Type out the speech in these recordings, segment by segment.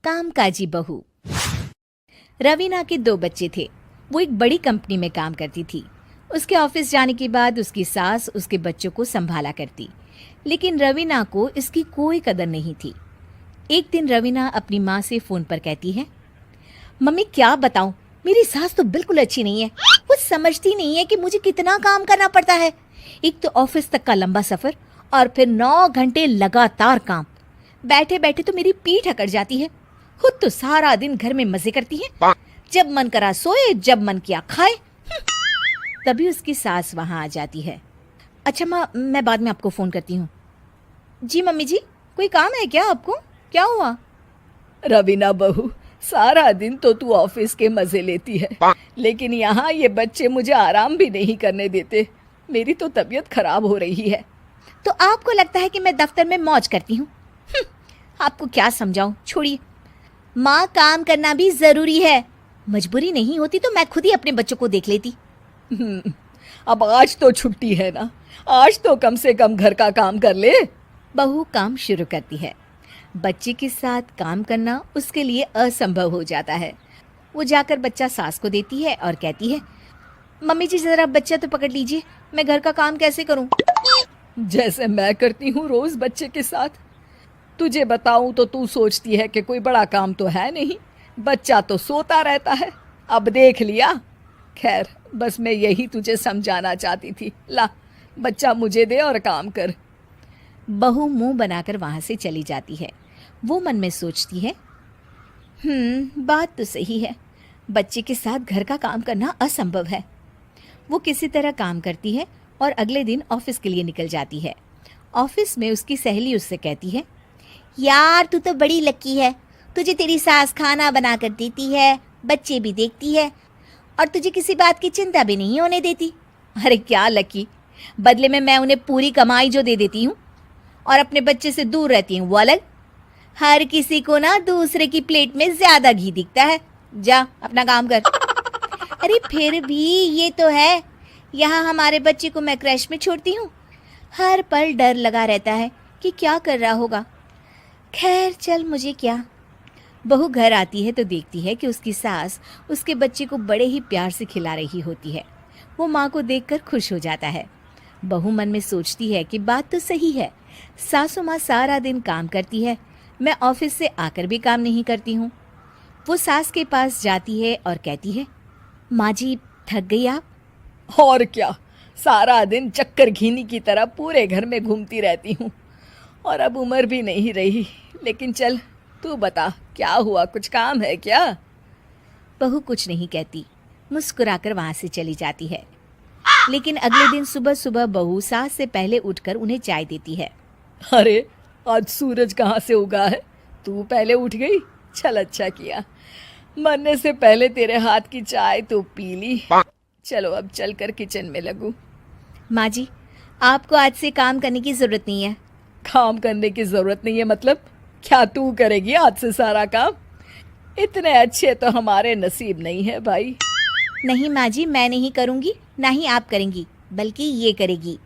कामकाजी बहू। रवीना के 2 बच्चे थे। वो एक बड़ी कंपनी में काम करती थी। उसके ऑफिस जाने के बाद उसकी सास उसके बच्चों को संभाला करती, लेकिन रवीना को इसकी कोई कदर नहीं थी। एक दिन रवीना अपनी माँ से फ़ोन पर कहती है, मम्मी क्या बताऊं, मेरी सास तो बिल्कुल अच्छी नहीं है। वो समझती नहीं है कि मुझे कितना काम करना पड़ता है। एक तो ऑफिस तक का लंबा सफ़र और फिर 9 घंटे लगातार काम। बैठे बैठे तो मेरी पीठ अकड़ जाती है। खुद तो सारा दिन घर में मजे करती है, जब मन करा सोए, जब मन किया खाए। तभी उसकी सास वहां आ जाती है। अच्छा माँ, मैं बाद में आपको फ़ोन करती हूँ। जी मम्मी जी, कोई काम है क्या आपको? क्या हुआ? रवीना बहू, सारा दिन तो तू ऑफिस के मजे लेती है, लेकिन यहाँ ये बच्चे मुझे आराम भी नहीं करने देते। मेरी तो तबीयत खराब हो रही है। तो आपको लगता है कि मैं दफ्तर में मौज करती हूँ? आपको क्या समझाऊं, छोड़िए। माँ, काम करना भी जरूरी है। मजबूरी नहीं होती तो मैं खुद ही अपने बच्चों को देख लेती। अब आज तो छुट्टी है ना, आज तो कम से कम घर का काम कर ले। बहू काम शुरू करती है। बच्चे के साथ काम करना उसके लिए असंभव हो जाता है। वो जाकर बच्चा सास को देती है और कहती है, मम्मी जी जरा बच्चा तो पकड़ लीजिए, मैं घर का काम कैसे करूं? जैसे मैं करती हूँ रोज बच्चे के साथ। तुझे बताऊं तो तू सोचती है कि कोई बड़ा काम तो है नहीं, बच्चा तो सोता रहता है। अब देख लिया। खैर, बस मैं यही तुझे समझाना चाहती थी। ला, बच्चा मुझे दे और काम कर। बहू मुंह बनाकर वहां से चली जाती है। वो मन में सोचती है, बात तो सही है, बच्चे के साथ घर का काम करना असंभव है। वो किसी तरह काम करती है और अगले दिन ऑफिस के लिए निकल जाती है। ऑफिस में उसकी सहेली उससे कहती है, यार तू तो बड़ी लकी है, तुझे तेरी सास खाना बना कर देती है, बच्चे भी देखती है और तुझे किसी बात की चिंता भी नहीं होने देती। अरे क्या लकी, बदले में मैं उन्हें पूरी कमाई जो दे देती हूँ और अपने बच्चे से दूर रहती हूँ वो अलग। हर किसी को ना दूसरे की प्लेट में ज्यादा घी दिखता है। जा अपना काम कर। अरे फिर भी ये तो है, यहाँ हमारे बच्चे को मैं क्रैश में छोड़ती हूँ, हर पल डर लगा रहता है कि क्या कर रहा होगा। खैर चल, मुझे क्या। बहू घर आती है तो देखती है कि उसकी सास उसके बच्चे को बड़े ही प्यार से खिला रही होती है। वो माँ को देखकर खुश हो जाता है। बहू मन में सोचती है कि बात तो सही है, सासू माँ सारा दिन काम करती है, मैं ऑफिस से आकर भी काम नहीं करती हूँ। वो सास के पास जाती है और कहती है, माँ जी थक गई आप? और क्या, सारा दिन चक्कर घीनी की तरह पूरे घर में घूमती रहती हूँ और अब उम्र भी नहीं रही। लेकिन चल तू बता, क्या हुआ, कुछ काम है क्या? बहू कुछ नहीं कहती, मुस्कुराकर वहां से चली जाती है। लेकिन अगले दिन सुबह सुबह बहू सास से पहले उठकर उन्हें चाय देती है। अरे आज सूरज कहाँ से उगा है, तू पहले उठ गई। चल अच्छा किया, मरने से पहले तेरे हाथ की चाय तो पी ली। चलो अब चलकर किचन में लगूं। माँ जी, आपको आज से काम करने की जरूरत नहीं है। काम करने की जरूरत नहीं है मतलब? क्या तू करेगी आज से सारा काम? इतने अच्छे तो हमारे नसीब नहीं है भाई। नहीं माँ जी, मैं नहीं करूँगी, ना ही आप करेंगी, बल्कि ये करेगी।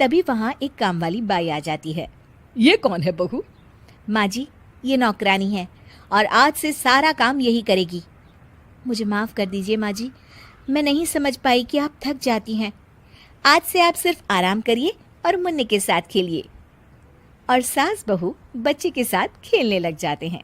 तभी वहाँ एक काम वाली बाई आ जाती है। ये कौन है बहू? माँ जी, ये नौकरानी है और आज से सारा काम यही करेगी। मुझे माफ़ कर दीजिए माँ जी, मैं नहीं समझ पाई कि आप थक जाती हैं। आज से आप सिर्फ आराम करिए और मुन्ने के साथ खेलिए। और सास बहू बच्चे के साथ खेलने लग जाते हैं।